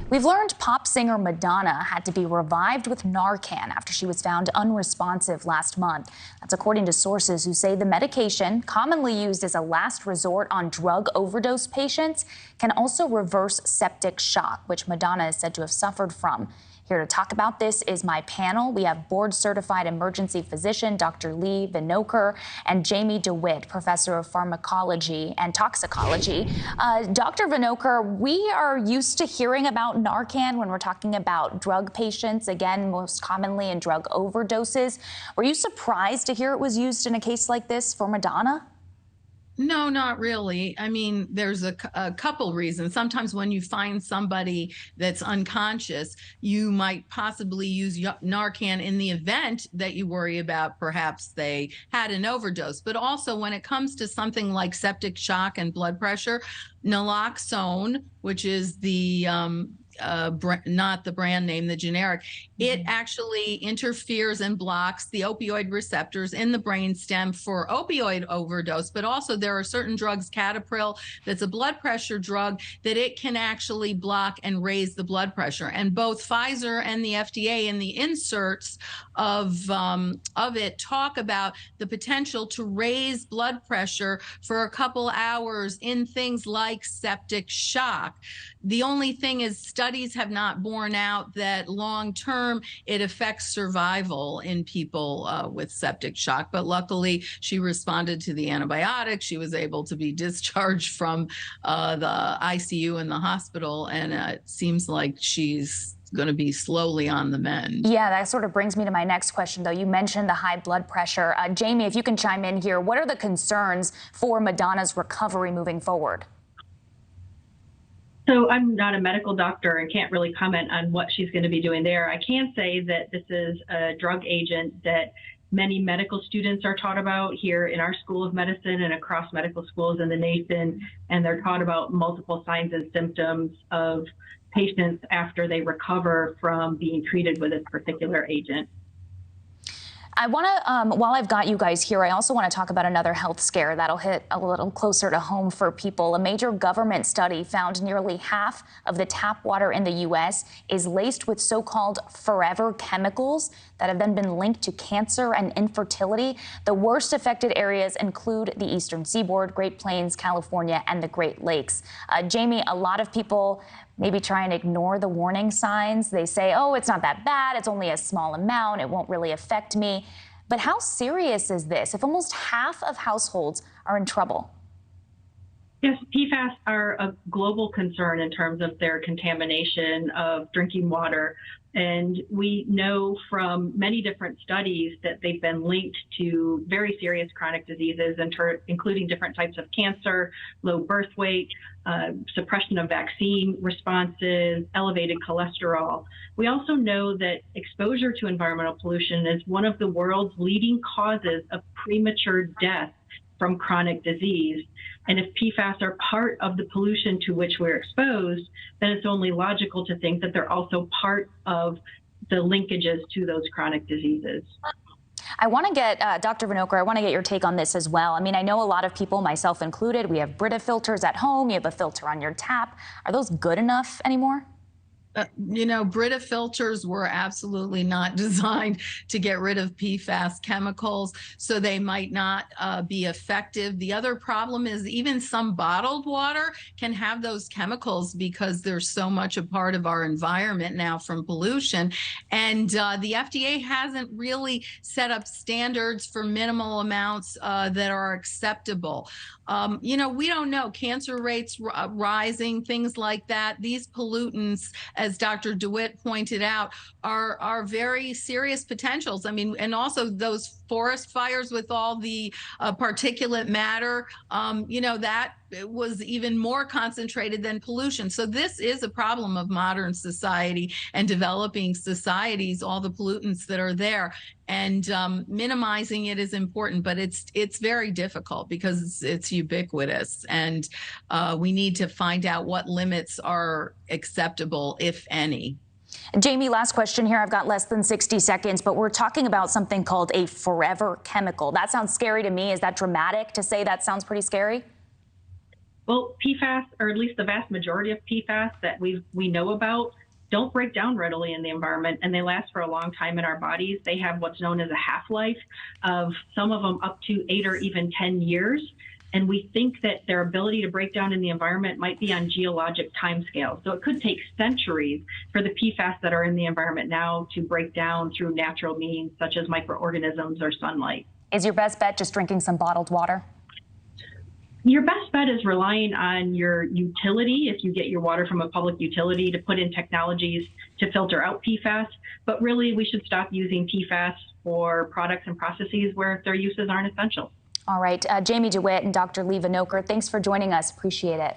We've learned pop singer Madonna had to be revived with Narcan after she was found unresponsive last month. That's according to sources who say the medication, commonly used as a last resort on drug overdose patients, can also reverse septic shock, which Madonna is said to have suffered from. Here to talk about this is my panel. We have board-certified emergency physician Dr. Leigh Vinocur and Jamie DeWitt, professor of pharmacology and toxicology. Dr. Vinocur, we are used to hearing about Narcan when we're talking about drug patients, again, most commonly in drug overdoses. Were you surprised to hear it was used in a case like this for Madonna? No, not really. I mean, there's a couple reasons. Sometimes when you find somebody that's unconscious, you might possibly use Narcan in the event that you worry about perhaps they had an overdose. But also when it comes to something like septic shock and blood pressure, naloxone, which is the not the brand name, the generic, it actually interferes and blocks the opioid receptors in the brainstem for opioid overdose. But also there are certain drugs, Catepril, that's a blood pressure drug, that it can actually block and raise the blood pressure. And both Pfizer and the FDA in the inserts of it talk about the potential to raise blood pressure for a couple hours in things like septic shock. The only thing is studies have not borne out that long-term it affects survival in people with septic shock. But luckily, she responded to the antibiotics. She was able to be discharged from the ICU in the hospital, and it seems like she's going to be slowly on the mend. Yeah, that sort of brings me to my next question, though. You mentioned the high blood pressure. Jamie, if you can chime in here, what are the concerns for Madonna's recovery moving forward? So I'm not a medical doctor and can't really comment on what she's going to be doing there. I can say that this is a drug agent that many medical students are taught about here in our School of Medicine and across medical schools in the nation, and they're taught about multiple signs and symptoms of patients after they recover from being treated with this particular agent. I want to, while I've got you guys here, I also want to talk about another health scare that'll hit a little closer to home for people. A major government study found nearly half of the tap water in the U.S. is laced with so-called forever chemicals that have then been linked to cancer and infertility. The worst affected areas include the Eastern Seaboard, Great Plains, California, and the Great Lakes. Jamie, a lot of people maybe try and ignore the warning signs. They say, oh, it's not that bad. It's only a small amount. It won't really affect me. But how serious is this if almost half of households are in trouble? Yes, PFAS are a global concern in terms of their contamination of drinking water. And we know from many different studies that they've been linked to very serious chronic diseases, including different types of cancer, low birth weight, suppression of vaccine responses, elevated cholesterol. We also know that exposure to environmental pollution is one of the world's leading causes of premature death from chronic disease. And if PFAS are part of the pollution to which we're exposed, then it's only logical to think that they're also part of the linkages to those chronic diseases. I want to get, Dr. Vinocur, I want to get your take on this as well. I mean, I know a lot of people, myself included, we have Brita filters at home. You have a filter on your tap. Are those good enough anymore? You know, Brita filters were absolutely not designed to get rid of PFAS chemicals, so they might not be effective. The other problem is even some bottled water can have those chemicals because they're so much a part of our environment now from pollution. And the FDA hasn't really set up standards for minimal amounts that are acceptable. You know, we don't know. Cancer rates rising, things like that. These pollutants, as Dr. DeWitt pointed out, are very serious potentials. I mean, and also those forest fires with all the particulate matter, you know, that was even more concentrated than pollution. So this is a problem of modern society and developing societies, all the pollutants that are there. And minimizing it is important, but it's very difficult because it's ubiquitous. And we need to find out what limits are acceptable, if any. Jamie, last question here. I've got less than 60 seconds, but we're talking about something called a forever chemical. That sounds scary to me. Is that dramatic to say? That sounds pretty scary? Well, PFAS, or at least the vast majority of PFAS that we know about, don't break down readily in the environment, and they last for a long time in our bodies. They have what's known as a half-life of some of them up to 8 or even 10 years. And we think that their ability to break down in the environment might be on geologic timescales. So it could take centuries for the PFAS that are in the environment now to break down through natural means, such as microorganisms or sunlight. Is your best bet just drinking some bottled water? Your best bet is relying on your utility, if you get your water from a public utility, to put in technologies to filter out PFAS. But really, we should stop using PFAS for products and processes where their uses aren't essential. All right, Jamie DeWitt and Dr. Leigh Vinocur, thanks for joining us. Appreciate it.